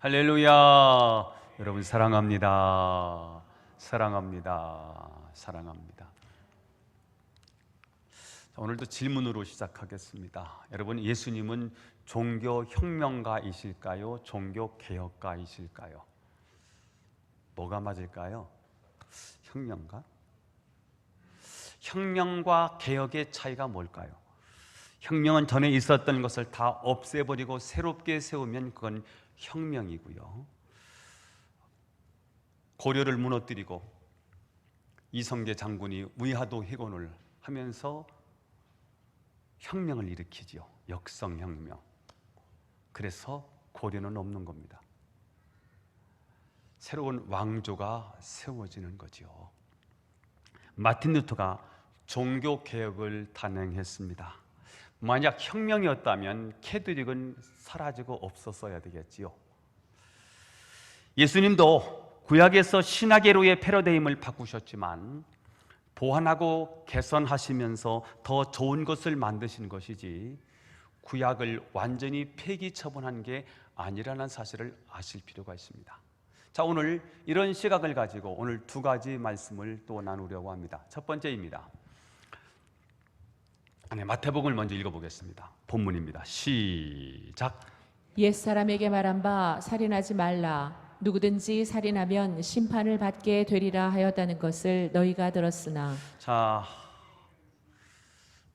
할렐루야. 여러분 사랑합니다. 사랑합니다. 사랑합니다. 오늘도 질문으로 시작하겠습니다. 여러분, 예수님은 종교 혁명가이실까요? 종교 개혁가이실까요? 뭐가 맞을까요? 혁명가? 혁명과 개혁의 차이가 뭘까요? 혁명은 전에 있었던 것을 다 없애버리고 새롭게 세우면 그건 혁명이고요. 고려를 무너뜨리고 이성계 장군이 위화도 회gon을 하면서 혁명을 일으키죠. 역성혁명. 그래서 고려는 없는 겁니다. 새로운 왕조가 세워지는 거죠. 마틴 루터가 종교개혁을 단행했습니다. 만약 혁명이었다면 캐톨릭은 사라지고 없었어야 되겠지요. 예수님도 구약에서 신화계로의 패러다임을 바꾸셨지만 보완하고 개선하시면서 더 좋은 것을 만드신 것이지 구약을 완전히 폐기 처분한 게 아니라는 사실을 아실 필요가 있습니다. 자, 오늘 이런 시각을 가지고 오늘 두 가지 말씀을 또 나누려고 합니다. 첫 번째입니다. 마태복음을 먼저 읽어보겠습니다. 본문입니다. 시작. 옛사람에게 말한 바 살인하지 말라. 누구든지 살인하면 심판을 받게 되리라 하였다는 것을 너희가 들었으나. 자,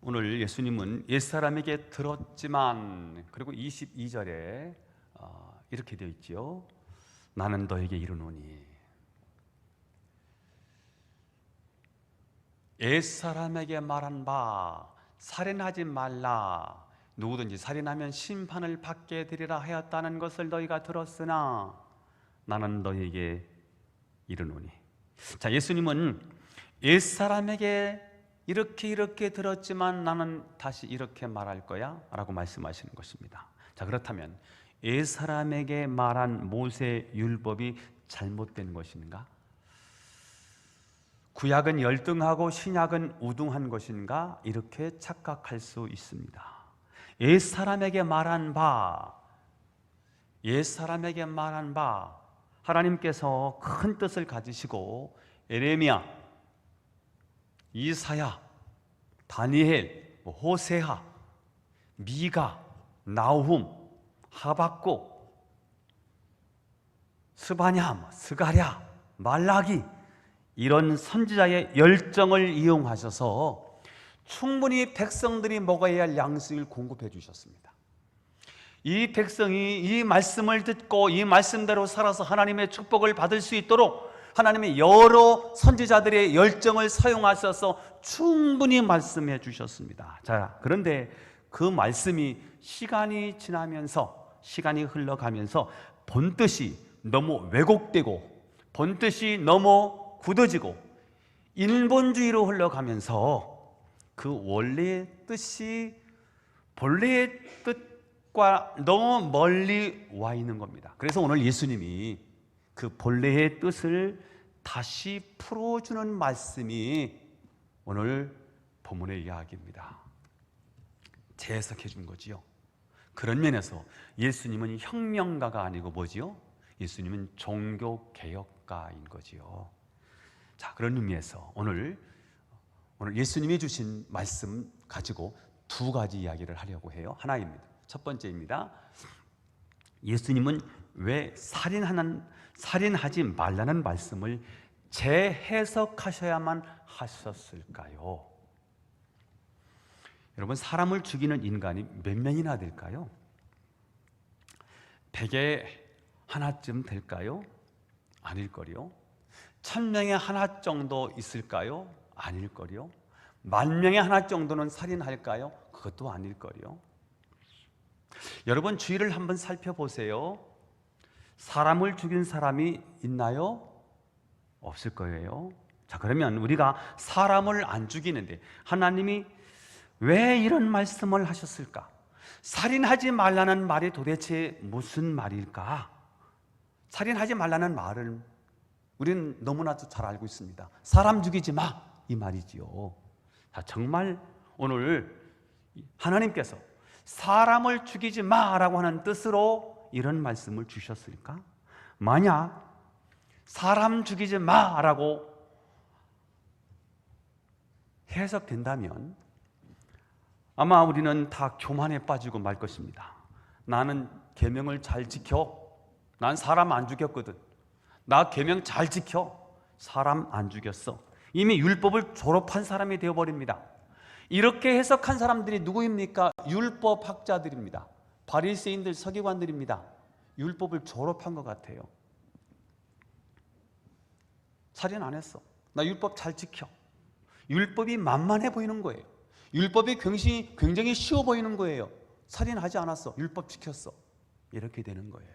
오늘 예수님은 옛사람에게 들었지만, 그리고 22절에 이렇게 되어 있죠. 나는 너에게 이르노니. 옛사람에게 말한 바 살인하지 말라. 누구든지 살인하면 심판을 받게 되리라 하였다는 것을 너희가 들었으나 나는 너희에게 이르노니. 자, 예수님은 옛사람에게 이렇게 들었지만 나는 다시 이렇게 말할 거야 라고 말씀하시는 것입니다. 자, 그렇다면 옛사람에게 말한 모세 율법이 잘못된 것인가? 구약은 열등하고 신약은 우등한 것인가? 이렇게 착각할 수 있습니다. 옛사람에게 말한 바, 옛사람에게 말한 바, 하나님께서 큰 뜻을 가지시고 에레미야, 이사야, 다니엘, 호세아, 미가, 나훔, 하박국, 스바냐, 스가랴, 말라기, 이런 선지자의 열정을 이용하셔서 충분히 백성들이 먹어야 할 양식을 공급해 주셨습니다. 이 백성이 이 말씀을 듣고 이 말씀대로 살아서 하나님의 축복을 받을 수 있도록 하나님의 여러 선지자들의 열정을 사용하셔서 충분히 말씀해 주셨습니다. 자, 그런데 그 말씀이 시간이 지나면서, 시간이 흘러가면서 본뜻이 너무 왜곡되고 본뜻이 너무 굳어지고 인본주의로 흘러가면서 그 원래의 뜻이 본래의 뜻과 너무 멀리 와 있는 겁니다. 그래서 오늘 예수님이 그 본래의 뜻을 다시 풀어주는 말씀이 오늘 본문의 이야기입니다. 재해석해 준 거지요. 그런 면에서 예수님은 혁명가가 아니고 뭐지요? 예수님은 종교개혁가인 거지요. 자, 그런 의미에서 오늘 예수님이 주신 말씀 가지고 두 가지 이야기를 하려고 해요. 하나입니다. 첫 번째입니다. 예수님은 왜 살인하지 말라는 말씀을 재해석하셔야만 하셨을까요? 여러분, 사람을 죽이는 인간이 몇 명이나 될까요? 100에 하나쯤 될까요? 아닐걸요. 1000명에 하나 정도 있을까요? 아닐걸요. 10,000명에 하나 정도는 살인할까요? 그것도 아닐걸요. 여러분, 주위를 한번 살펴보세요. 사람을 죽인 사람이 있나요? 없을 거예요. 자, 그러면 우리가 사람을 안 죽이는데 하나님이 왜 이런 말씀을 하셨을까? 살인하지 말라는 말이 도대체 무슨 말일까? 살인하지 말라는 말은 우리는 너무나도 잘 알고 있습니다. 사람 죽이지 마, 이 말이지요. 자, 정말 오늘 하나님께서 사람을 죽이지 마라고 하는 뜻으로 이런 말씀을 주셨을까? 만약 사람 죽이지 마라고 해석된다면 아마 우리는 다 교만에 빠지고 말 것입니다. 나는 계명을 잘 지켜. 난 사람 안 죽였거든. 나 계명 잘 지켜. 사람 안 죽였어. 이미 율법을 졸업한 사람이 되어버립니다. 이렇게 해석한 사람들이 누구입니까? 율법학자들입니다. 바리새인들, 서기관들입니다. 율법을 졸업한 것 같아요. 살인 안 했어. 나 율법 잘 지켜. 율법이 만만해 보이는 거예요. 율법이 굉장히 쉬워 보이는 거예요. 살인하지 않았어. 율법 지켰어. 이렇게 되는 거예요.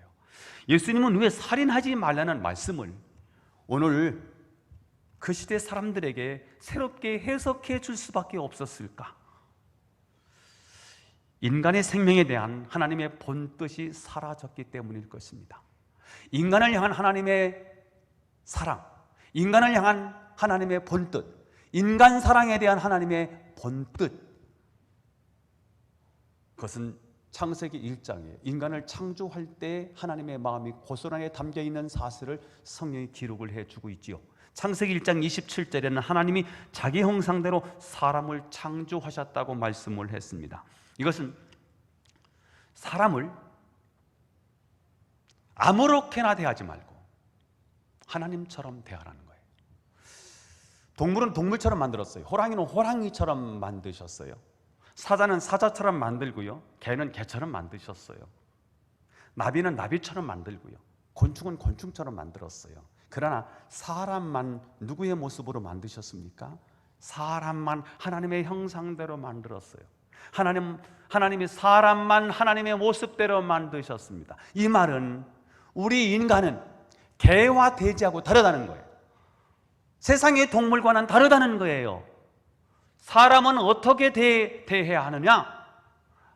예수님은 왜 살인하지 말라는 말씀을 오늘 그 시대 사람들에게 새롭게 해석해 줄 수밖에 없었을까? 인간의 생명에 대한 하나님의 본뜻이 사라졌기 때문일 것입니다. 인간을 향한 하나님의 사랑, 인간을 향한 하나님의 본뜻, 인간 사랑에 대한 하나님의 본뜻, 그것은 창세기 1장에 인간을 창조할 때 하나님의 마음이 고스란 안에 담겨있는 사실을 성경이 기록을 해주고 있지요. 창세기 1장 27절에는 하나님이 자기 형상대로 사람을 창조하셨다고 말씀을 했습니다. 이것은 사람을 아무렇게나 대하지 말고 하나님처럼 대하라는 거예요. 동물은 동물처럼 만들었어요. 호랑이는 호랑이처럼 만드셨어요. 사자는 사자처럼 만들고요. 개는 개처럼 만드셨어요. 나비는 나비처럼 만들고요. 곤충은 곤충처럼 만들었어요. 그러나 사람만 누구의 모습으로 만드셨습니까? 사람만 하나님의 형상대로 만들었어요. 하나님이 사람만 하나님의 모습대로 만드셨습니다. 이 말은 우리 인간은 개와 돼지하고 다르다는 거예요. 세상의 동물과는 다르다는 거예요. 사람은 어떻게 대해야 하느냐?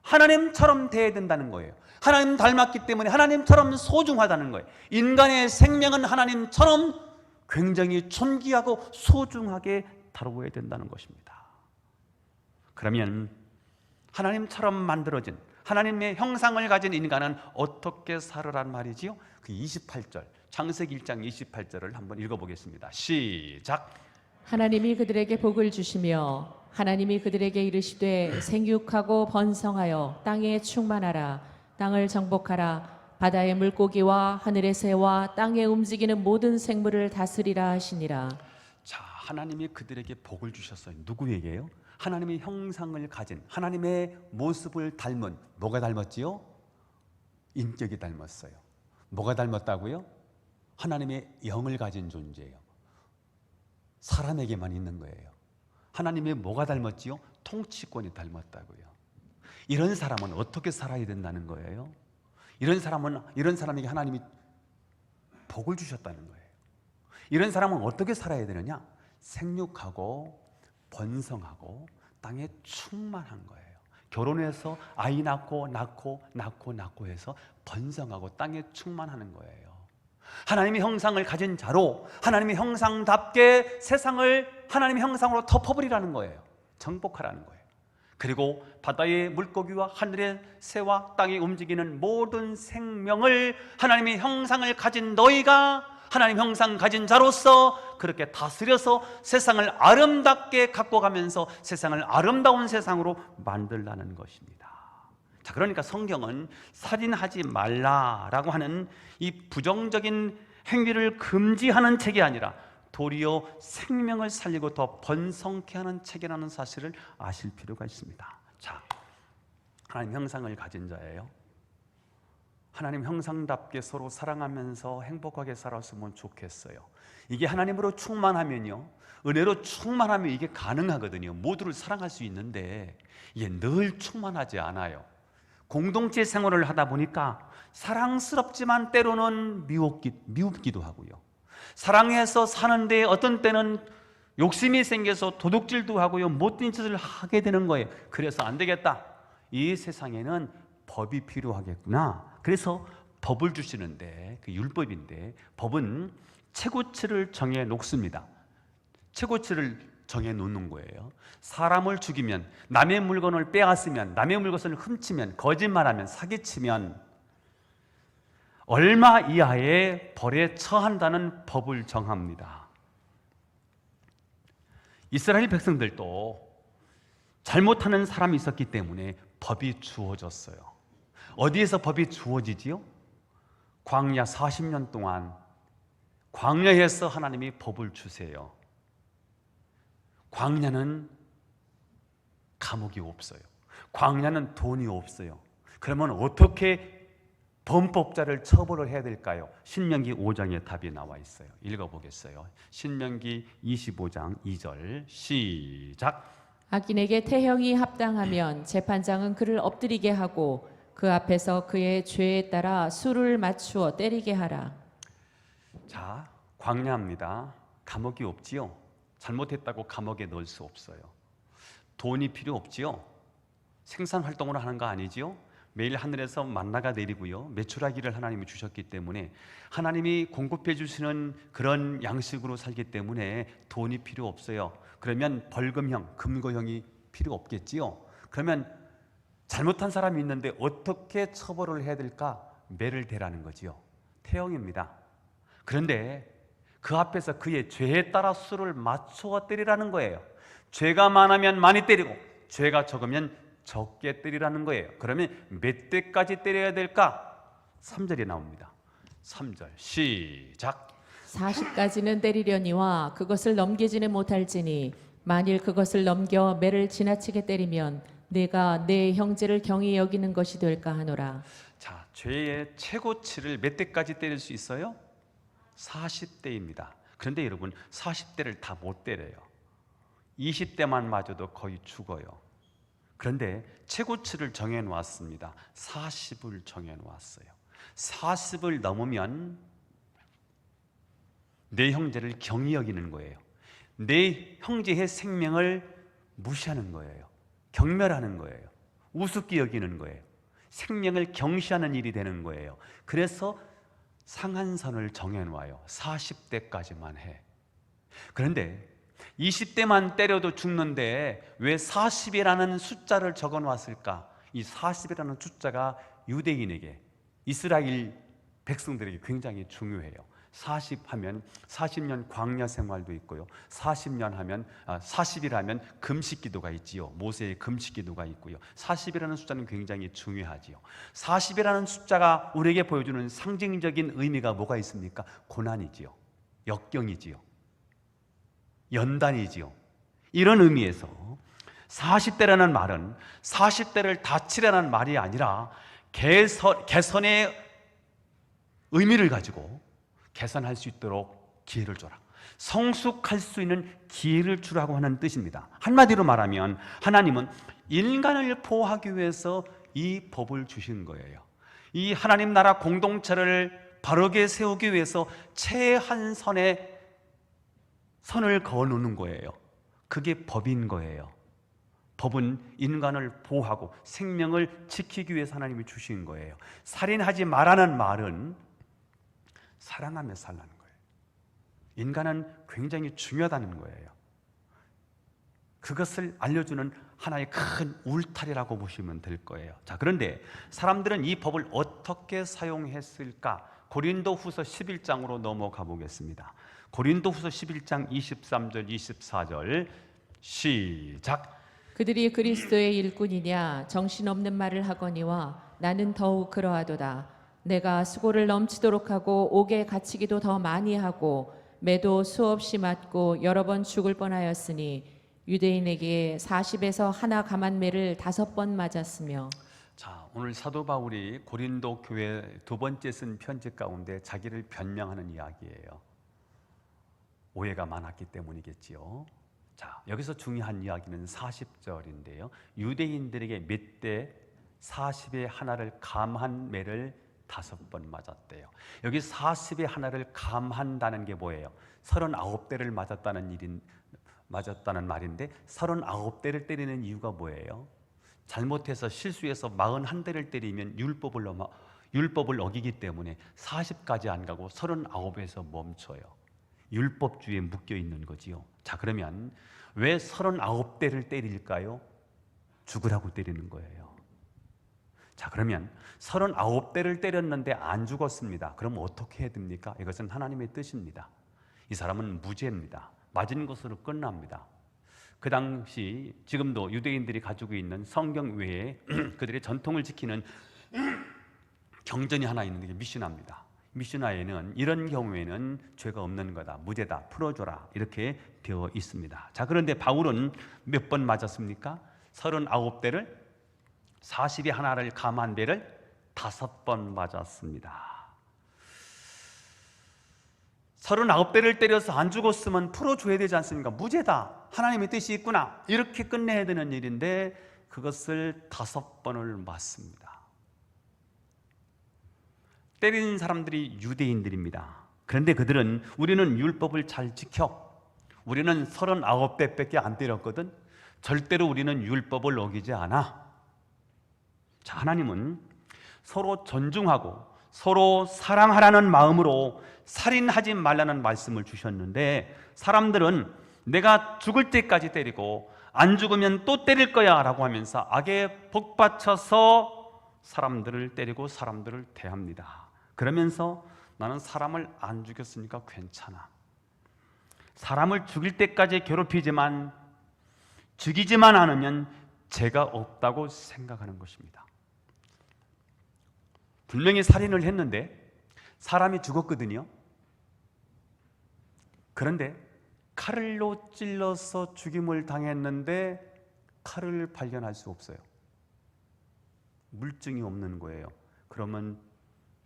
하나님처럼 대해야 된다는 거예요. 하나님 닮았기 때문에 하나님처럼 소중하다는 거예요. 인간의 생명은 하나님처럼 굉장히 존귀하고 소중하게 다루어야 된다는 것입니다. 그러면 하나님처럼 만들어진 하나님의 형상을 가진 인간은 어떻게 살으란 말이지요? 그 28절, 창세기 1장 28절을 한번 읽어보겠습니다. 시작. 하나님이 그들에게 복을 주시며 하나님이 그들에게 이르시되 생육하고 번성하여 땅에 충만하라. 땅을 정복하라. 바다의 물고기와 하늘의 새와 땅에 움직이는 모든 생물을 다스리라 하시니라. 자, 하나님이 그들에게 복을 주셨어요. 누구에게요? 하나님의 형상을 가진, 하나님의 모습을 닮은, 뭐가 닮았지요? 인격이 닮았어요. 뭐가 닮았다고요? 하나님의 영을 가진 존재예요. 사람에게만 있는 거예요. 하나님의 뭐가 닮았지요? 통치권이 닮았다고요. 이런 사람은 어떻게 살아야 된다는 거예요? 이런 사람에게 하나님이 복을 주셨다는 거예요. 이런 사람은 어떻게 살아야 되느냐? 생육하고 번성하고 땅에 충만한 거예요. 결혼해서 아이 낳고 해서 번성하고 땅에 충만하는 거예요. 하나님의 형상을 가진 자로 하나님의 형상답게 세상을 하나님의 형상으로 덮어버리라는 거예요. 정복하라는 거예요. 그리고 바다의 물고기와 하늘의 새와 땅에 움직이는 모든 생명을 하나님의 형상을 가진 너희가 하나님 형상 가진 자로서 그렇게 다스려서 세상을 아름답게 갖고 가면서 세상을 아름다운 세상으로 만들라는 것입니다. 자, 그러니까 성경은 살인하지 말라라고 하는 이 부정적인 행위를 금지하는 책이 아니라 도리어 생명을 살리고 더 번성케 하는 책이라는 사실을 아실 필요가 있습니다. 자, 하나님 형상을 가진 자예요. 하나님 형상답게 서로 사랑하면서 행복하게 살았으면 좋겠어요. 이게 하나님으로 충만하면요, 은혜로 충만하면 이게 가능하거든요. 모두를 사랑할 수 있는데 이게 늘 충만하지 않아요. 공동체 생활을 하다 보니까 사랑스럽지만 때로는 미웁기도 하고요. 사랑해서 사는데 어떤 때는 욕심이 생겨서 도둑질도 하고요, 못된 짓을 하게 되는 거예요. 그래서 안 되겠다. 이 세상에는 법이 필요하겠구나. 그래서 법을 주시는데, 그 율법인데, 법은 최고치를 정해 놓습니다. 최고치를 정해 놓는 거예요. 사람을 죽이면, 남의 물건을 빼앗으면, 남의 물건을 훔치면, 거짓말하면, 사기치면 얼마 이하의 벌에 처한다는 법을 정합니다. 이스라엘 백성들도 잘못하는 사람이 있었기 때문에 법이 주어졌어요. 어디에서 법이 주어지지요? 광야 40년 동안 광야에서 하나님이 법을 주세요. 광야는 감옥이 없어요. 광야는 돈이 없어요. 그러면 어떻게 범법자를 처벌을 해야 될까요? 신명기 5장에 답이 나와 있어요. 읽어보겠어요. 신명기 25장 2절 시작. 악인에게 태형이 합당하면 재판장은 그를 엎드리게 하고 그 앞에서 그의 죄에 따라 수를 맞추어 때리게 하라. 자, 광야입니다. 감옥이 없지요. 잘못했다고 감옥에 넣을 수 없어요. 돈이 필요 없지요. 생산 활동을 하는 거 아니지요. 매일 하늘에서 만나가 내리고요. 매출하기를 하나님이 주셨기 때문에 하나님이 공급해 주시는 그런 양식으로 살기 때문에 돈이 필요 없어요. 그러면 벌금형, 금고형이 필요 없겠지요. 그러면 잘못한 사람이 있는데 어떻게 처벌을 해야 될까? 매를 대라는 거지요. 태형입니다. 그런데 그 앞에서 그의 죄에 따라 수를 맞추어 때리라는 거예요. 죄가 많으면 많이 때리고 죄가 적으면 적게 때리라는 거예요. 그러면 몇 대까지 때려야 될까? 3절이 나옵니다. 3절 시작. 40까지는 때리려니와 그것을 넘기지는 못할지니 만일 그것을 넘겨 매를 지나치게 때리면 내가 내 형제를 경히 여기는 것이 될까 하노라. 자, 죄의 최고치를 몇 대까지 때릴 수 있어요? 40대입니다. 그런데 여러분 40대를 다 못 때려요. 20대만 맞아도 거의 죽어요. 그런데 최고치를 정해 놓았습니다. 40을 정해 놓았어요. 40을 넘으면 내 형제를 경히 여기는 거예요. 내 형제의 생명을 무시하는 거예요. 경멸하는 거예요. 우습게 여기는 거예요. 생명을 경시하는 일이 되는 거예요. 그래서 상한선을 정해 놓아요. 40대까지만 해. 그런데 20대만 때려도 죽는데 왜 40이라는 숫자를 적어 놨을까? 이 40이라는 숫자가 유대인에게, 이스라엘 백성들에게 굉장히 중요해요. 40 하면 40년 광야 생활도 있고요. 40이라면 금식 기도가 있지요. 모세의 금식 기도가 있고요. 40이라는 숫자는 굉장히 중요하지요. 40이라는 숫자가 우리에게 보여주는 상징적인 의미가 뭐가 있습니까? 고난이지요. 역경이지요. 연단이지요. 이런 의미에서 40대라는 말은 40대를 다치라는 말이 아니라 개선의 의미를 가지고 개선할 수 있도록 기회를 줘라. 성숙할 수 있는 기회를 주라고 하는 뜻입니다. 한마디로 말하면 하나님은 인간을 보호하기 위해서 이 법을 주신 거예요. 이 하나님 나라 공동체를 바르게 세우기 위해서 최한선의 선을 그어놓는 거예요. 그게 법인 거예요. 법은 인간을 보호하고 생명을 지키기 위해서 하나님이 주신 거예요. 살인하지 말라는 말은 사랑하며 살라는 거예요. 인간은 굉장히 중요하다는 거예요. 그것을 알려주는 하나의 큰 울타리라고 보시면 될 거예요. 자, 그런데 사람들은 이 법을 어떻게 사용했을까? 고린도후서 11장으로 넘어가 보겠습니다. 고린도후서 11장 23절 24절 시작. 그들이 그리스도의 일꾼이냐 정신없는 말을 하거니와 나는 더욱 그러하도다. 내가 수고를 넘치도록 하고 옥에 갇히기도 더 많이 하고 매도 수없이 맞고 여러 번 죽을 뻔하였으니 유대인에게 40에서 하나 감한 매를 5번 맞았으며. 자, 오늘 사도 바울이 고린도 교회 두 번째 쓴 편지 가운데 자기를 변명하는 이야기예요. 오해가 많았기 때문이겠지요. 자, 여기서 중요한 이야기는 40절인데요. 유대인들에게 몇 대 40의 하나를 감한 매를 5번 맞았대요. 여기 40의 하나를 감한다는 게 뭐예요? 39대를 맞았다는 말인데 39대를 때리는 이유가 뭐예요? 잘못해서 실수해서 41대를 때리면 율법을 어기기 때문에 40까지 안 가고 39에서 멈춰요. 율법주의에 묶여 있는 거지요. 자, 그러면 왜 39대를 때릴까요? 죽으라고 때리는 거예요. 자, 그러면 39대를 때렸는데 안 죽었습니다. 그럼 어떻게 해야 됩니까? 이것은 하나님의 뜻입니다. 이 사람은 무죄입니다. 맞은 것으로 끝납니다. 그 당시 지금도 유대인들이 가지고 있는 성경 외에 그들의 전통을 지키는 경전이 하나 있는데 이게 미시나입니다. 미시나에는 이런 경우에는 죄가 없는 거다, 무죄다, 풀어줘라 이렇게 되어 있습니다. 자, 그런데 바울은 몇 번 맞았습니까? 39대를 40에 하나를 감한 배를 5번 맞았습니다. 39대를 때려서 안 죽었으면 풀어줘야 되지 않습니까? 무죄다, 하나님의 뜻이 있구나, 이렇게 끝내야 되는 일인데 그것을 5번을 맞습니다. 때리는 사람들이 유대인들입니다. 그런데 그들은 우리는 율법을 잘 지켜, 우리는 39대밖에 안 때렸거든, 절대로 우리는 율법을 어기지 않아. 자, 하나님은 서로 존중하고 서로 사랑하라는 마음으로 살인하지 말라는 말씀을 주셨는데, 사람들은 내가 죽을 때까지 때리고 안 죽으면 또 때릴 거야 라고 하면서 악에 복받쳐서 사람들을 때리고 사람들을 대합니다. 그러면서 나는 사람을 안 죽였으니까 괜찮아, 사람을 죽일 때까지 괴롭히지만 죽이지만 않으면 죄가 없다고 생각하는 것입니다. 분명히 살인을 했는데 사람이 죽었거든요. 그런데 칼로 찔러서 죽임을 당했는데 칼을 발견할 수 없어요. 물증이 없는 거예요. 그러면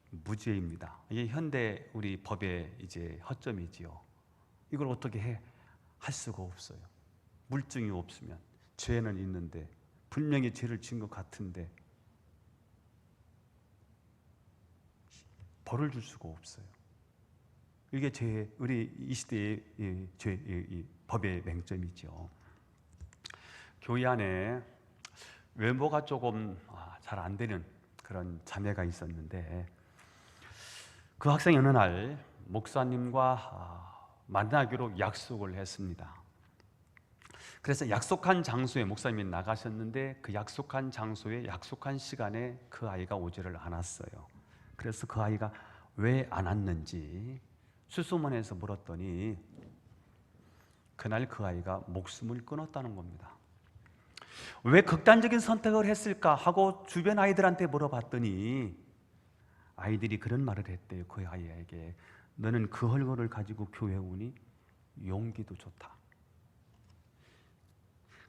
무죄입니다. 이게 현대 우리 법의 이제 허점이지요. 이걸 어떻게 할 수가 없어요. 물증이 없으면. 죄는 있는데 분명히 죄를 지은 것 같은데 벌을 줄 수가 없어요. 이게 우리 이 시대의 이 법의 맹점이죠. 교회 안에 외모가 조금 잘 안 되는 그런 자매가 있었는데, 그 학생이 어느 날 목사님과 만나기로 약속을 했습니다. 그래서 약속한 장소에 목사님이 나가셨는데 그 약속한 장소에 약속한 시간에 그 아이가 오지를 않았어요. 그래서 그 아이가 왜 안 왔는지 수소문해서 물었더니 그날 그 아이가 목숨을 끊었다는 겁니다. 왜 극단적인 선택을 했을까 하고 주변 아이들한테 물어봤더니 아이들이 그런 말을 했대요. 그 아이에게, 너는 그 헐거를 가지고 교회 오니 용기도 좋다.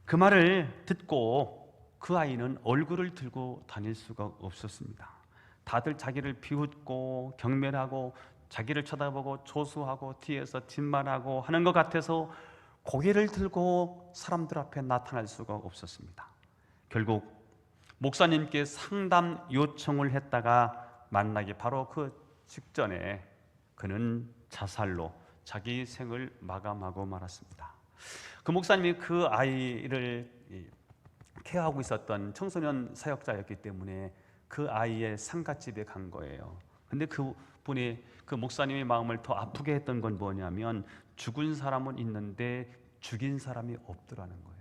그 말을 듣고 그 아이는 얼굴을 들고 다닐 수가 없었습니다. 다들 자기를 비웃고 경멸하고 자기를 쳐다보고 조수하고 뒤에서 뒷말하고 하는 것 같아서 고개를 들고 사람들 앞에 나타날 수가 없었습니다. 결국 목사님께 상담 요청을 했다가 만나기 바로 그 직전에 그는 자살로 자기 생을 마감하고 말았습니다. 그 목사님이 그 아이를 케어하고 있었던 청소년 사역자였기 때문에 그 아이의 상갓집에 간 거예요. 근데 그 목사님의 마음을 더 아프게 했던 건 뭐냐면 죽은 사람은 있는데 죽인 사람이 없더라는 거예요.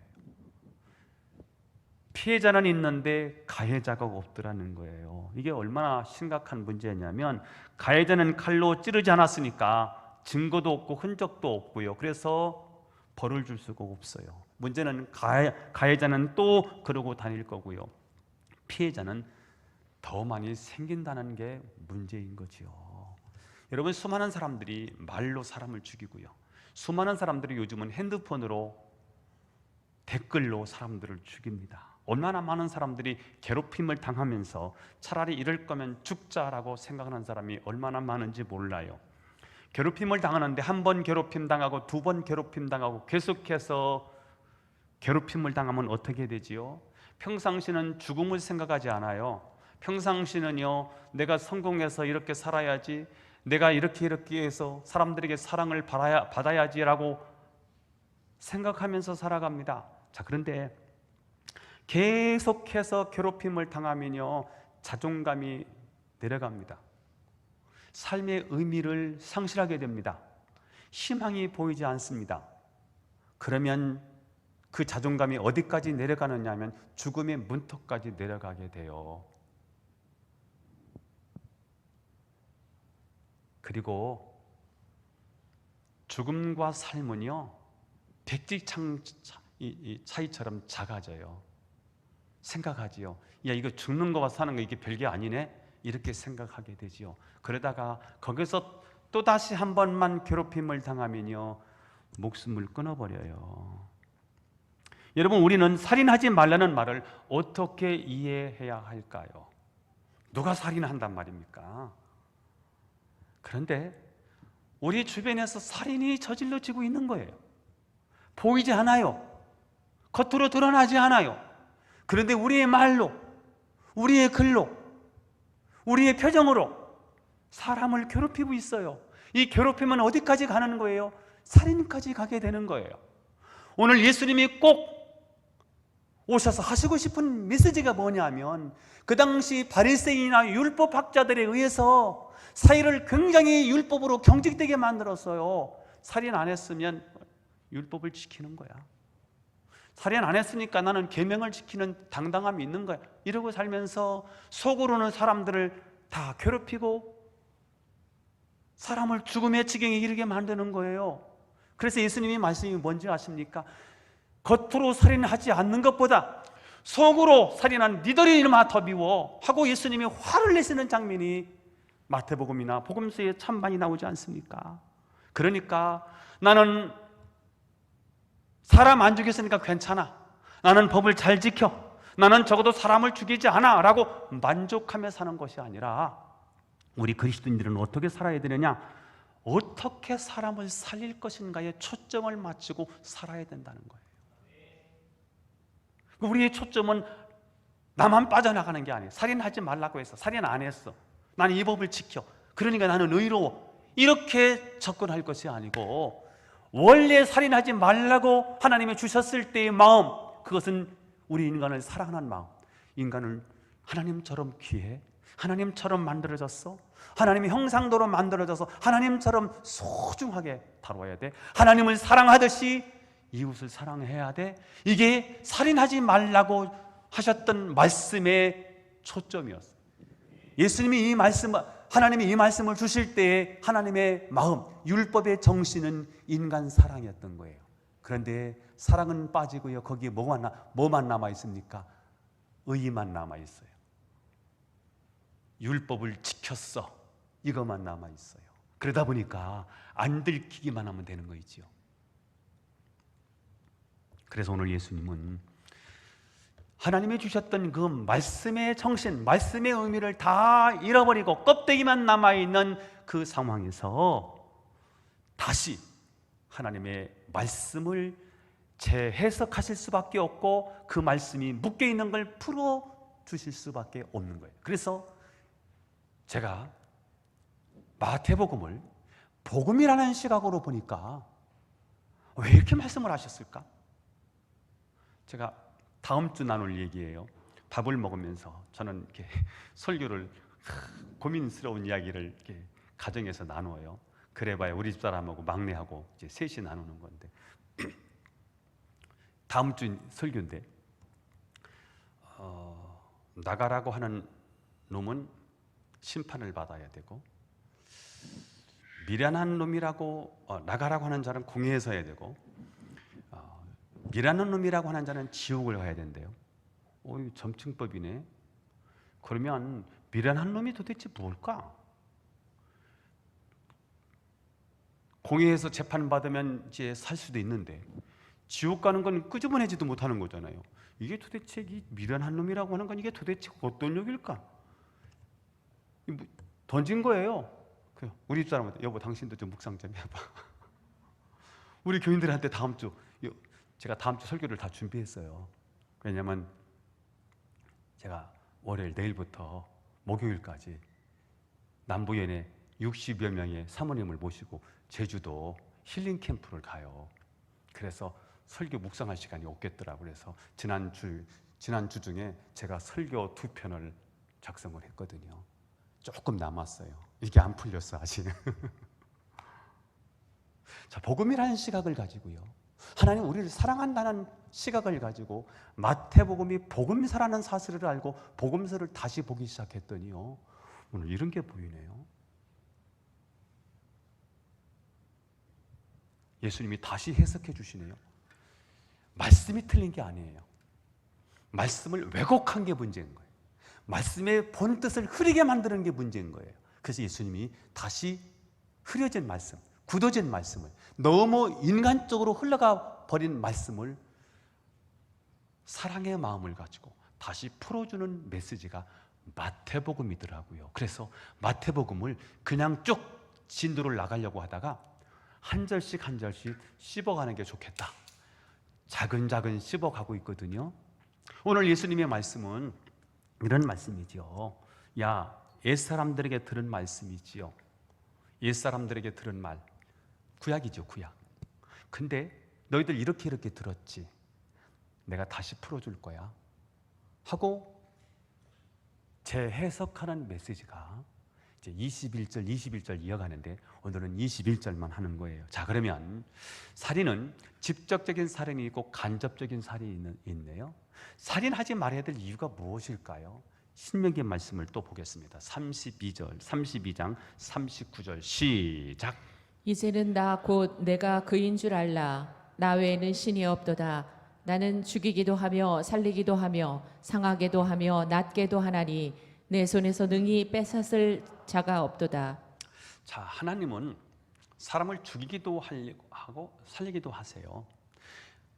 피해자는 있는데 가해자가 없더라는 거예요. 이게 얼마나 심각한 문제냐면, 가해자는 칼로 찌르지 않았으니까 증거도 없고 흔적도 없고요. 그래서 벌을 줄 수가 없어요. 문제는 가해자는 또 그러고 다닐 거고요. 피해자는 더 많이 생긴다는 게 문제인 거지요. 여러분, 수많은 사람들이 말로 사람을 죽이고요. 수많은 사람들이 요즘은 핸드폰으로 댓글로 사람들을 죽입니다. 얼마나 많은 사람들이 괴롭힘을 당하면서 차라리 이럴 거면 죽자라고 생각하는 사람이 얼마나 많은지 몰라요. 괴롭힘을 당하는데 한 번 괴롭힘 당하고 두 번 괴롭힘 당하고 계속해서 괴롭힘을 당하면 어떻게 되지요? 평상시는 죽음을 생각하지 않아요. 평상시는요, 내가 성공해서 이렇게 살아야지, 내가 이렇게 해서 사람들에게 사랑을 받아야지라고 생각하면서 살아갑니다. 자, 그런데 계속해서 괴롭힘을 당하면요, 자존감이 내려갑니다. 삶의 의미를 상실하게 됩니다. 희망이 보이지 않습니다. 그러면 그 자존감이 어디까지 내려가느냐 하면 죽음의 문턱까지 내려가게 돼요. 그리고 죽음과 삶은요, 백지 차이처럼 작아져요. 생각하지요. 야, 이거 죽는 거와 사는 거 이게 별게 아니네? 이렇게 생각하게 되지요. 그러다가 거기서 또다시 한 번만 괴롭힘을 당하면요, 목숨을 끊어버려요. 여러분, 우리는 살인하지 말라는 말을 어떻게 이해해야 할까요? 누가 살인한단 말입니까? 그런데 우리 주변에서 살인이 저질러지고 있는 거예요. 보이지 않아요. 겉으로 드러나지 않아요. 그런데 우리의 말로, 우리의 글로, 우리의 표정으로 사람을 괴롭히고 있어요. 이 괴롭힘은 어디까지 가는 거예요? 살인까지 가게 되는 거예요. 오늘 예수님이 꼭 오셔서 하시고 싶은 메시지가 뭐냐면, 그 당시 바리새인이나 율법학자들에 의해서 사회를 굉장히 율법으로 경직되게 만들었어요. 살인 안 했으면 율법을 지키는 거야. 살인 안 했으니까 나는 계명을 지키는 당당함이 있는 거야. 이러고 살면서 속으로는 사람들을 다 괴롭히고 사람을 죽음의 지경에 이르게 만드는 거예요. 그래서 예수님이 말씀이 뭔지 아십니까? 겉으로 살인하지 않는 것보다 속으로 살인한 니들이 이놈아 더 미워 하고 예수님이 화를 내시는 장면이 마태복음이나 복음서에 참 많이 나오지 않습니까? 그러니까 나는 사람 안 죽였으니까 괜찮아, 나는 법을 잘 지켜, 나는 적어도 사람을 죽이지 않아 라고 만족하며 사는 것이 아니라, 우리 그리스도인들은 어떻게 살아야 되느냐? 어떻게 사람을 살릴 것인가에 초점을 맞추고 살아야 된다는 거예요. 우리의 초점은 나만 빠져나가는 게 아니에요. 살인하지 말라고 해서 살인 안 했어, 나는 이 법을 지켜, 그러니까 나는 의로워, 이렇게 접근할 것이 아니고, 원래 살인하지 말라고 하나님이 주셨을 때의 마음, 그것은 우리 인간을 사랑하는 마음. 인간을 하나님처럼 귀해, 하나님처럼 만들어졌어, 하나님의 형상대로 만들어져서 하나님처럼 소중하게 다뤄야 돼. 하나님을 사랑하듯이 이웃을 사랑해야 돼. 이게 살인하지 말라고 하셨던 말씀의 초점이었어요. 예수님이 하나님이 이 말씀을 주실 때에 하나님의 마음, 율법의 정신은 인간 사랑이었던 거예요. 그런데 사랑은 빠지고요, 거기에 뭐만 남아 있습니까? 의의만 남아 있어요. 율법을 지켰어, 이것만 남아 있어요. 그러다 보니까 안 들키기만 하면 되는 거이지요. 그래서 오늘 예수님은 하나님이 주셨던 그 말씀의 정신, 말씀의 의미를 다 잃어버리고 껍데기만 남아있는 그 상황에서 다시 하나님의 말씀을 재해석하실 수밖에 없고, 그 말씀이 묶여있는 걸 풀어주실 수밖에 없는 거예요. 그래서 제가 마태복음을 복음이라는 시각으로 보니까 왜 이렇게 말씀을 하셨을까? 제가 다음 주 나눌 얘기예요. 밥을 먹으면서 저는 이렇게 설교를 고민스러운 이야기를 이렇게 가정에서 나누어요. 그래봐야 우리 집 사람하고 막내하고 이제 셋이 나누는 건데, 다음 주 설교인데, 나가라고 하는 놈은 심판을 받아야 되고, 미련한 놈이라고 나가라고 하는 자는 공회에 서야 되고, 미련한 놈이라고 하는 자는 지옥을 가야 된대요. 이거 점층법이네. 그러면 미련한 놈이 도대체 뭘까? 공회에서 재판받으면 이제 살 수도 있는데, 지옥 가는 건 끄집어내지도 못하는 거잖아요. 이게 도대체 이 미련한 놈이라고 하는 건 이게 도대체 어떤 욕일까? 던진 거예요. 우리 집사람한테, 여보 당신도 좀 묵상 좀 해봐. 우리 교인들한테 제가 다음 주 설교를 다 준비했어요. 왜냐하면 제가 월요일 내일부터 목요일까지 남부연에 60여 명의 사모님을 모시고 제주도 힐링 캠프를 가요. 그래서 설교 묵상할 시간이 없겠더라고요. 그래서 지난주 중에 제가 설교 2편을 작성을 했거든요. 조금 남았어요. 이게 안 풀렸어 아직. 자, 복음이라는 시각을 가지고요, 하나님 우리를 사랑한다는 시각을 가지고 마태복음이 복음서라는 사실을 알고 복음서를 다시 보기 시작했더니요, 오늘 이런 게 보이네요. 예수님이 다시 해석해 주시네요. 말씀이 틀린 게 아니에요. 말씀을 왜곡한 게 문제인 거예요. 말씀의 본 뜻을 흐리게 만드는 게 문제인 거예요. 그래서 예수님이 다시 흐려진 말씀, 굳어진 말씀을, 너무 인간적으로 흘러가 버린 말씀을 사랑의 마음을 가지고 다시 풀어주는 메시지가 마태복음이더라고요. 그래서 마태복음을 그냥 쭉 진도를 나가려고 하다가 한 절씩 한 절씩 씹어가는 게 좋겠다. 자근자근 씹어가고 있거든요. 오늘 예수님의 말씀은 이런 말씀이지요. 야, 옛사람들에게 들은 말씀이지요. 옛사람들에게 들은 말, 구약이죠, 구약. 근데 너희들 이렇게 들었지. 내가 다시 풀어줄 거야 하고 재해석하는 메시지가 이제 21절 이어가는데 오늘은 21절만 하는 거예요. 자, 그러면 살인은 직접적인 살인이 있고 간접적인 살인이 있네요. 살인하지 말아야 될 이유가 무엇일까요? 신명기 말씀을 또 보겠습니다. 32장 39절 시작. 이제는 나 곧 내가 그인 줄 알라. 나 외에는 신이 없도다. 나는 죽이기도 하며 살리기도 하며 상하게도 하며 낫게도 하나니 내 손에서 능히 뺏었을 자가 없도다. 자, 하나님은 사람을 죽이기도 하고 살리기도 하세요.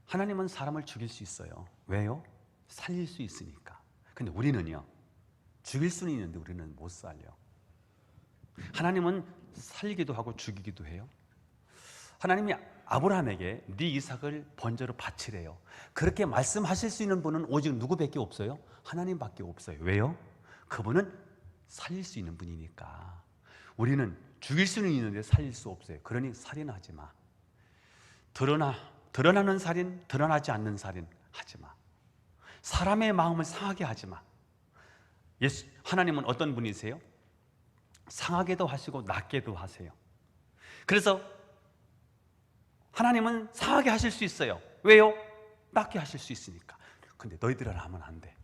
하나님은 사람을 죽일 수 있어요. 왜요? 살릴 수 있으니까. 근데 우리는요, 죽일 수는 있는데 우리는 못 살려. 하나님은 살리기도 하고 죽이기도 해요. 하나님이 아브라함에게 네 이삭을 번제로 바치래요. 그렇게 말씀하실 수 있는 분은 오직 누구밖에 없어요? 하나님밖에 없어요. 왜요? 그분은 살릴 수 있는 분이니까. 우리는 죽일 수는 있는데 살릴 수 없어요. 그러니 살인하지 마. 드러나는 살인, 드러나지 않는 살인 하지 마. 사람의 마음을 상하게 하지 마. 하나님은 어떤 분이세요? 상하게도 하시고 낫게도 하세요. 그래서 하나님은 상하게 하실 수 있어요. 왜요? 낫게 하실 수 있으니까. 근데 너희들은 하면 안 돼.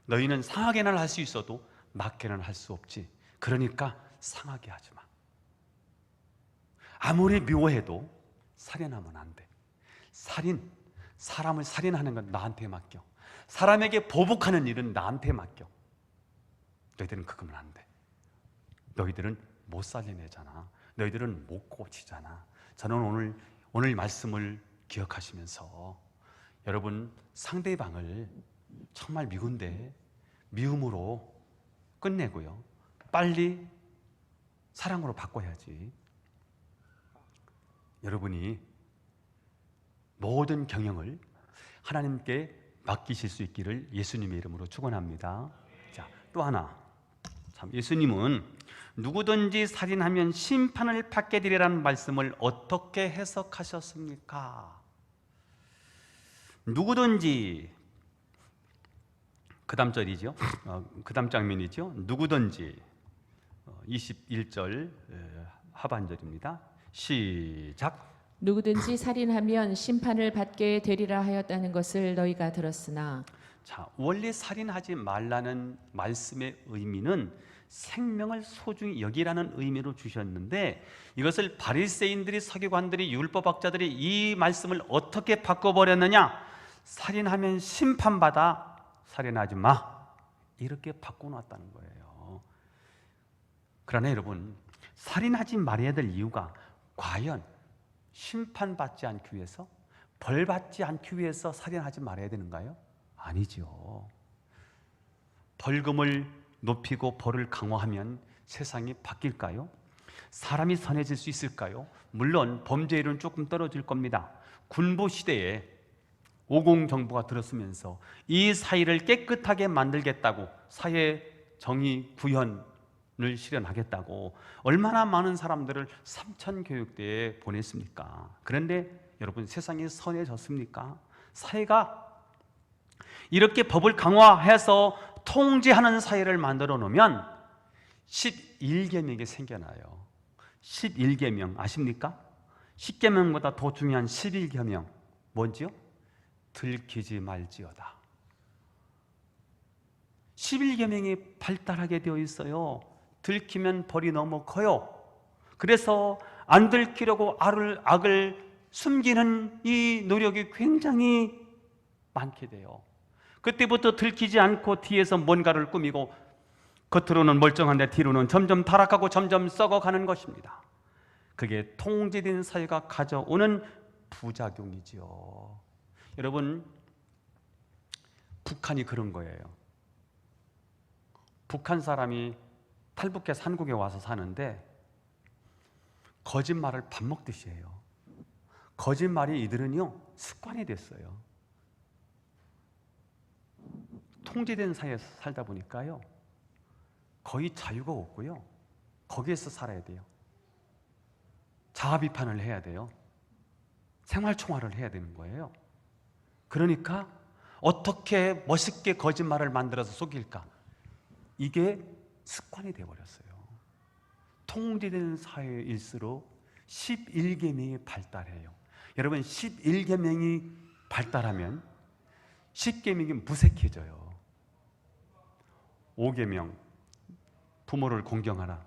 너희는 상하게는 할 수 있어도 낫게는 할 수 없지. 그러니까 상하게 하지 마. 아무리 미워해도 살인하면 안 돼. 사람을 살인하는 건 나한테 맡겨. 사람에게 보복하는 일은 나한테 맡겨. 너희들은 그거면 안 돼. 너희들은 못 살려내잖아. 너희들은 못 고치잖아. 저는 오늘 말씀을 기억하시면서 여러분 상대방을 정말 미운데 미움으로 끝내고요. 빨리 사랑으로 바꿔야지. 여러분이 모든 경영을 하나님께 맡기실 수 있기를 예수님의 이름으로 축원합니다. 자, 또 하나. 참, 예수님은 누구든지 살인하면 심판을 받게 되리라는 말씀을 어떻게 해석하셨습니까? 누구든지, 그 다음 절이죠. 그 다음 장면이죠. 누구든지 21절 하반절입니다. 시작. 누구든지 살인하면 심판을 받게 되리라 하였다는 것을 너희가 들었으나. 자, 원래 살인하지 말라는 말씀의 의미는 생명을 소중히 여기라는 의미로 주셨는데 이것을 바리새인들이 서기관들이 율법학자들이 이 말씀을 어떻게 바꿔버렸느냐? 살인하면 심판받아 살인하지 마 이렇게 바꿔놨다는 거예요. 그러나 여러분 살인하지 말아야 될 이유가 과연 심판받지 않기 위해서 벌받지 않기 위해서 살인하지 말아야 되는가요? 아니죠. 벌금을 높이고 벌을 강화하면 세상이 바뀔까요? 사람이 선해질 수 있을까요? 물론 범죄율은 조금 떨어질 겁니다. 군부 시대에 50 정부가 들었으면서 이 사회를 깨끗하게 만들겠다고 사회 정의 구현을 실현하겠다고 얼마나 많은 사람들을 삼천 교육대에 보냈습니까? 그런데 여러분 세상이 선해졌습니까? 사회가 이렇게 법을 강화해서 통제하는 사회를 만들어 놓으면 11계명이 생겨나요. 11계명 아십니까? 10계명보다 더 중요한 11계명 뭔지요? 들키지 말지어다. 11계명이 발달하게 되어 있어요. 들키면 벌이 너무 커요. 그래서 안 들키려고 악을 숨기는 이 노력이 굉장히 많게 돼요. 그때부터 들키지 않고 뒤에서 뭔가를 꾸미고 겉으로는 멀쩡한데 뒤로는 점점 타락하고 점점 썩어가는 것입니다. 그게 통제된 사회가 가져오는 부작용이지요. 여러분, 북한이 그런 거예요. 북한 사람이 탈북해서 한국에 와서 사는데 거짓말을 밥 먹듯이 해요. 거짓말이 이들은요 습관이 됐어요. 통제된 사회에서 살다 보니까요 거의 자유가 없고요 거기에서 살아야 돼요. 자아 비판을 해야 돼요. 생활 총알을 해야 되는 거예요. 그러니까 어떻게 멋있게 거짓말을 만들어서 속일까? 이게 습관이 되어버렸어요. 통제된 사회일수록 11계명이 발달해요. 여러분, 11계명이 발달하면 10계명이 무색해져요. 5계명, 부모를 공경하라.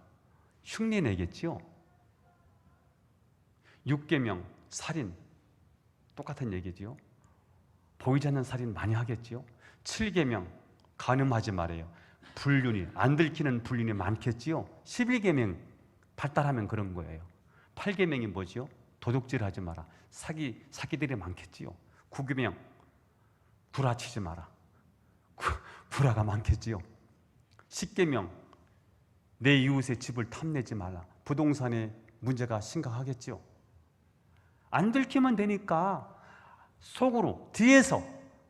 흉내 내겠지요. 6계명, 살인. 똑같은 얘기지요. 보이지 않는 살인 많이 하겠지요. 7계명, 간음하지 말아요. 불륜이, 안 들키는 불륜이 많겠지요. 11계명 발달하면 그런 거예요. 8계명이 뭐지요? 도둑질하지 마라. 사기들이 많겠지요. 9계명, 구라치지 마라. 구라가 많겠지요. 10계명, 내 이웃의 집을 탐내지 말라. 부동산에 문제가 심각하겠지요. 안 들키면 되니까 속으로 뒤에서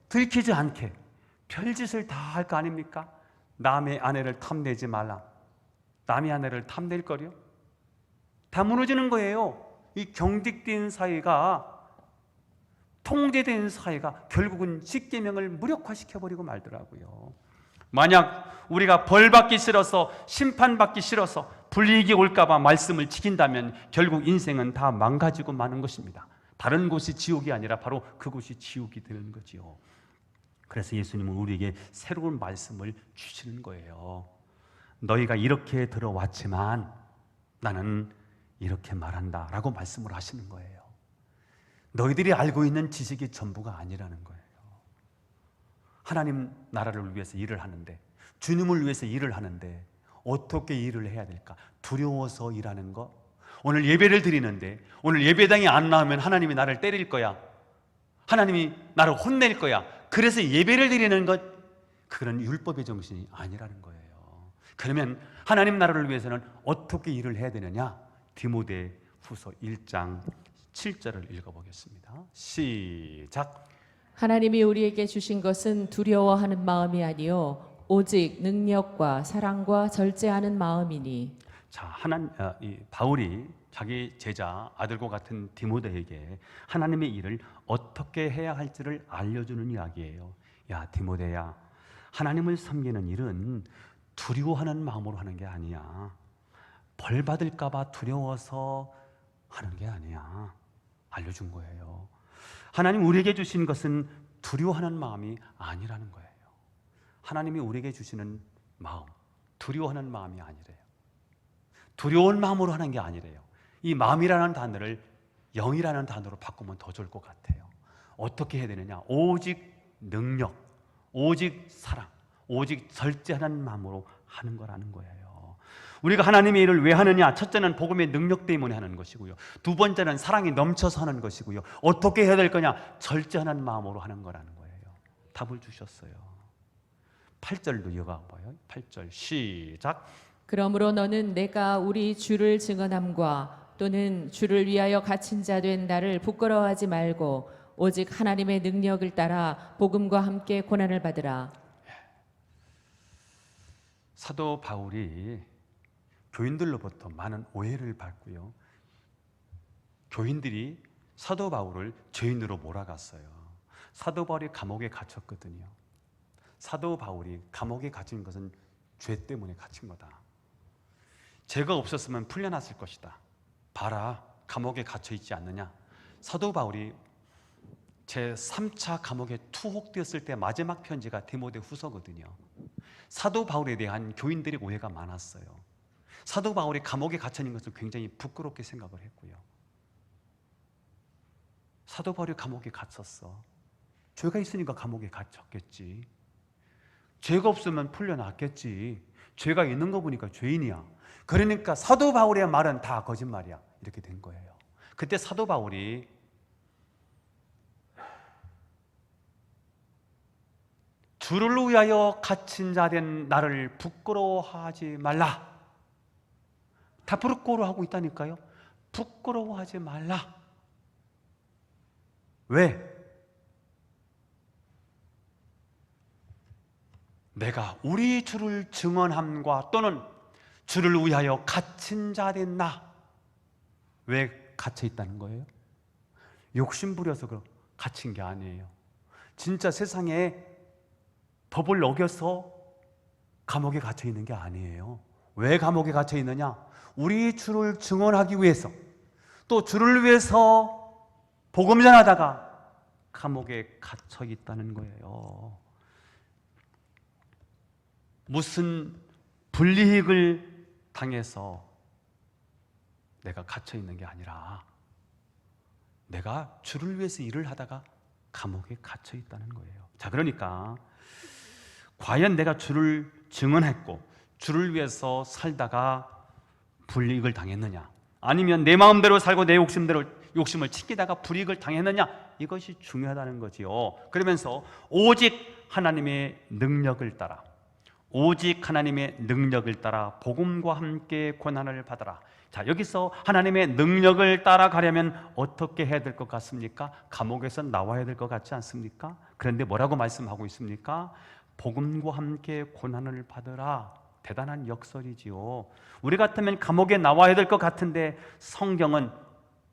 들키지 않게 별짓을 다 할 거 아닙니까? 남의 아내를 탐내지 말라. 남의 아내를 탐낼 거려? 다 무너지는 거예요. 이 경직된 사회가, 통제된 사회가 결국은 10계명을 무력화시켜버리고 말더라고요. 만약 우리가 벌받기 싫어서, 심판받기 싫어서 불이익이 올까봐 말씀을 지킨다면 결국 인생은 다 망가지고 마는 것입니다. 다른 곳이 지옥이 아니라 바로 그곳이 지옥이 되는 거지요. 그래서 예수님은 우리에게 새로운 말씀을 주시는 거예요. 너희가 이렇게 들어왔지만 나는 이렇게 말한다 라고 말씀을 하시는 거예요. 너희들이 알고 있는 지식이 전부가 아니라는 거예요. 하나님 나라를 위해서 일을 하는데, 주님을 위해서 일을 하는데 어떻게 일을 해야 될까? 두려워서 일하는 것. 오늘 예배를 드리는데 오늘 예배당에 안 나오면 하나님이 나를 때릴 거야. 하나님이 나를 혼낼 거야. 그래서 예배를 드리는 것, 그런 율법의 정신이 아니라는 거예요. 그러면 하나님 나라를 위해서는 어떻게 일을 해야 되느냐? 디모데후서 1장 7절을 읽어보겠습니다. 시작. 하나님이 우리에게 주신 것은 두려워하는 마음이 아니요 오직 능력과 사랑과 절제하는 마음이니. 자, 바울이 자기 제자 아들과 같은 디모데에게 하나님의 일을 어떻게 해야 할지를 알려주는 이야기예요. 야, 디모데야, 하나님을 섬기는 일은 두려워하는 마음으로 하는 게 아니야. 벌 받을까 봐 두려워서 하는 게 아니야. 알려준 거예요. 하나님 우리에게 주신 것은 두려워하는 마음이 아니라는 거예요. 하나님이 우리에게 주시는 마음, 두려워하는 마음이 아니래요. 두려운 마음으로 하는 게 아니래요. 이 마음이라는 단어를 영이라는 단어로 바꾸면 더 좋을 것 같아요. 어떻게 해야 되느냐? 오직 능력, 오직 사랑, 오직 절제하는 마음으로 하는 거라는 거예요. 우리가 하나님의 일을 왜 하느냐? 첫째는 복음의 능력 때문에 하는 것이고요. 두 번째는 사랑이 넘쳐서 하는 것이고요. 어떻게 해야 될 거냐? 절제하는 마음으로 하는 거라는 거예요. 답을 주셨어요. 8절도 이어가봐요. 8절 시작. 그러므로 너는 내가 우리 주를 증언함과 또는 주를 위하여 갇힌 자 된 나를 부끄러워하지 말고 오직 하나님의 능력을 따라 복음과 함께 고난을 받으라. 사도 바울이 교인들로부터 많은 오해를 받고요. 교인들이 사도 바울을 죄인으로 몰아갔어요. 사도 바울이 감옥에 갇혔거든요. 사도 바울이 감옥에 갇힌 것은 죄 때문에 갇힌 거다. 죄가 없었으면 풀려났을 것이다. 봐라, 감옥에 갇혀 있지 않느냐. 사도 바울이 제 3차 감옥에 투옥되었을 때 마지막 편지가 디모데후서거든요. 사도 바울에 대한 교인들의 오해가 많았어요. 사도 바울이 감옥에 갇혀 있는 것을 굉장히 부끄럽게 생각을 했고요. 사도 바울이 감옥에 갇혔어. 죄가 있으니까 감옥에 갇혔겠지. 죄가 없으면 풀려났겠지. 죄가 있는 거 보니까 죄인이야. 그러니까 사도 바울의 말은 다 거짓말이야. 이렇게 된 거예요. 그때 사도 바울이 주를 위하여 갇힌 자 된 나를 부끄러워하지 말라. 다 부끄러워하고 있다니까요. 부끄러워하지 말라. 왜? 내가 우리 주를 증언함과 또는 주를 위하여 갇힌 자 된 나. 왜 갇혀 있다는 거예요? 욕심 부려서 갇힌 게 아니에요. 진짜 세상에 법을 어겨서 감옥에 갇혀 있는 게 아니에요. 왜 감옥에 갇혀 있느냐? 우리 주를 증언하기 위해서, 또 주를 위해서 복음 전하다가 감옥에 갇혀 있다는 거예요. 무슨 불이익을 당해서 내가 갇혀 있는 게 아니라 내가 주를 위해서 일을 하다가 감옥에 갇혀 있다는 거예요. 자, 그러니까 과연 내가 주를 증언했고 주를 위해서 살다가 불이익을 당했느냐, 아니면 내 마음대로 살고 내 욕심을 챙기다가 불이익을 당했느냐, 이것이 중요하다는 거지요. 그러면서 오직 하나님의 능력을 따라, 오직 하나님의 능력을 따라 복음과 함께 고난을 받아라. 자, 여기서 하나님의 능력을 따라가려면 어떻게 해야 될 것 같습니까? 감옥에서 나와야 될 것 같지 않습니까? 그런데 뭐라고 말씀하고 있습니까? 복음과 함께 고난을 받으라. 대단한 역설이지요. 우리 같으면 감옥에 나와야 될 것 같은데 성경은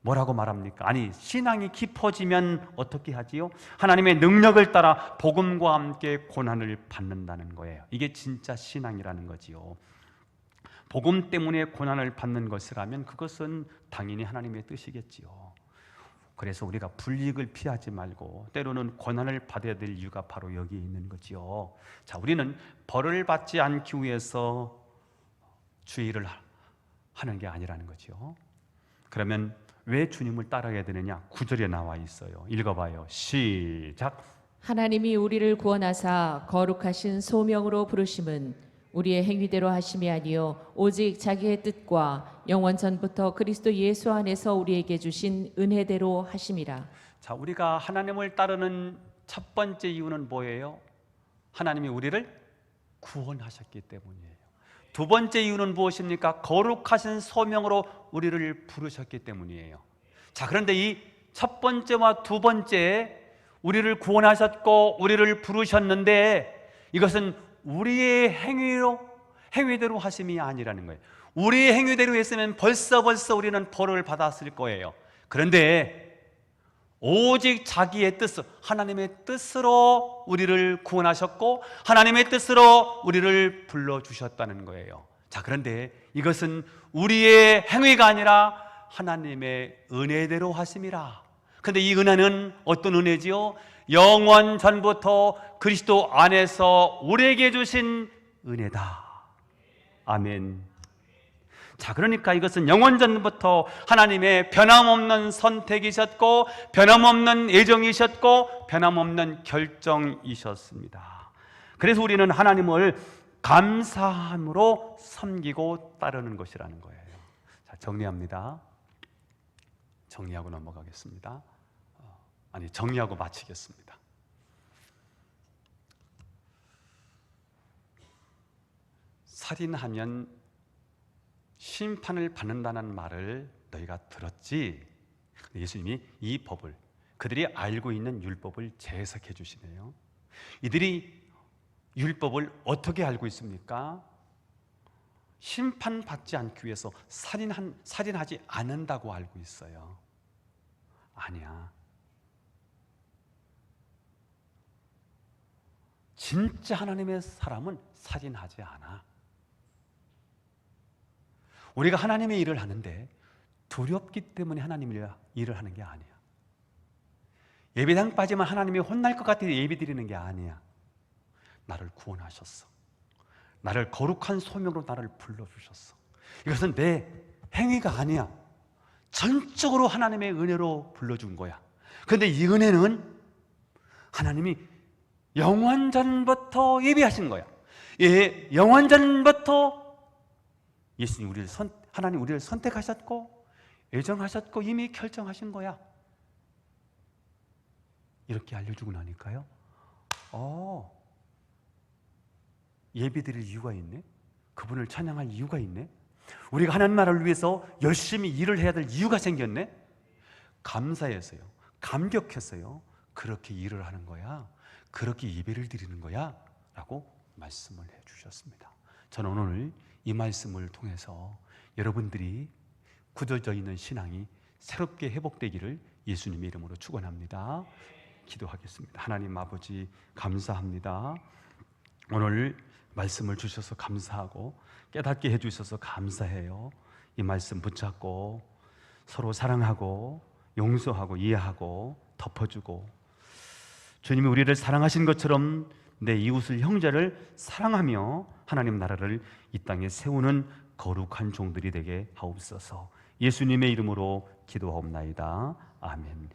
뭐라고 말합니까? 아니, 신앙이 깊어지면 어떻게 하지요? 하나님의 능력을 따라 복음과 함께 고난을 받는다는 거예요. 이게 진짜 신앙이라는 거지요. 복음 때문에 고난을 받는 것이라면 그것은 당연히 하나님의 뜻이겠지요. 그래서 우리가 불이익을 피하지 말고 때로는 고난을 받아야 될 이유가 바로 여기에 있는 거지요. 자, 우리는 벌을 받지 않기 위해서 주의를 하는 게 아니라는 거죠. 그러면 왜 주님을 따라야 되느냐? 9절에 나와 있어요. 읽어봐요. 시작. 하나님이 우리를 구원하사 거룩하신 소명으로 부르심은 우리의 행위대로 하심이 아니요 오직 자기의 뜻과 영원 전부터 그리스도 예수 안에서 우리에게 주신 은혜대로 하심이라. 자, 우리가 하나님을 따르는 첫 번째 이유는 뭐예요? 하나님이 우리를 구원하셨기 때문이에요. 두 번째 이유는 무엇입니까? 거룩하신 소명으로 우리를 부르셨기 때문이에요. 자, 그런데 이 첫 번째와 두 번째, 우리를 구원하셨고 우리를 부르셨는데 이것은 우리의 행위대로 하심이 아니라는 거예요. 우리의 행위대로 했으면 벌써 우리는 벌을 받았을 거예요. 그런데 오직 자기의 뜻, 하나님의 뜻으로 우리를 구원하셨고 하나님의 뜻으로 우리를 불러주셨다는 거예요. 자, 그런데 이것은 우리의 행위가 아니라 하나님의 은혜대로 하심이라. 그런데 이 은혜는 어떤 은혜지요? 영원 전부터 그리스도 안에서 우리에게 주신 은혜다. 아멘. 자, 그러니까 이것은 영원 전부터 하나님의 변함없는 선택이셨고 변함없는 예정이셨고 변함없는 결정이셨습니다. 그래서 우리는 하나님을 감사함으로 섬기고 따르는 것이라는 거예요. 자, 정리합니다. 정리하고 넘어가겠습니다. 정리하고 마치겠습니다. 살인하면 심판을 받는다는 말을 너희가 들었지? 예수님이 이 법을, 그들이 알고 있는 율법을 재해석해 주시네요. 이들이 율법을 어떻게 알고 있습니까? 심판받지 않기 위해서 살인하지 않는다고 알고 있어요. 아니야. 진짜 하나님의 사람은 살인하지 않아. 우리가 하나님의 일을 하는데 두렵기 때문에 하나님의 일을 하는 게 아니야. 예배당 빠지면 하나님이 혼날 것 같아서 예배 드리는 게 아니야. 나를 구원하셨어. 나를 거룩한 소명으로 나를 불러주셨어. 이것은 내 행위가 아니야. 전적으로 하나님의 은혜로 불러준 거야. 그런데 이 은혜는 하나님이 영원전부터 예비하신 거야. 예, 영원전부터 예수님 하나님 우리를 선택하셨고 애정하셨고 이미 결정하신 거야. 이렇게 알려주고 나니까요. 예비드릴 이유가 있네. 그분을 찬양할 이유가 있네. 우리가 하나님 나라를 위해서 열심히 일을 해야 될 이유가 생겼네. 감사해서요, 감격해서요, 그렇게 일을 하는 거야, 그렇게 예배를 드리는 거야 라고 말씀을 해주셨습니다. 저는 오늘 이 말씀을 통해서 여러분들이 굳어져 있는 신앙이 새롭게 회복되기를 예수님의 이름으로 축원합니다. 기도하겠습니다. 하나님 아버지, 감사합니다. 오늘 말씀을 주셔서 감사하고 깨닫게 해주셔서 감사해요. 이 말씀 붙잡고 서로 사랑하고 용서하고 이해하고 덮어주고, 주님이 우리를 사랑하신 것처럼 내 이웃을, 형제를 사랑하며 하나님 나라를 이 땅에 세우는 거룩한 종들이 되게 하옵소서. 예수님의 이름으로 기도하옵나이다. 아멘.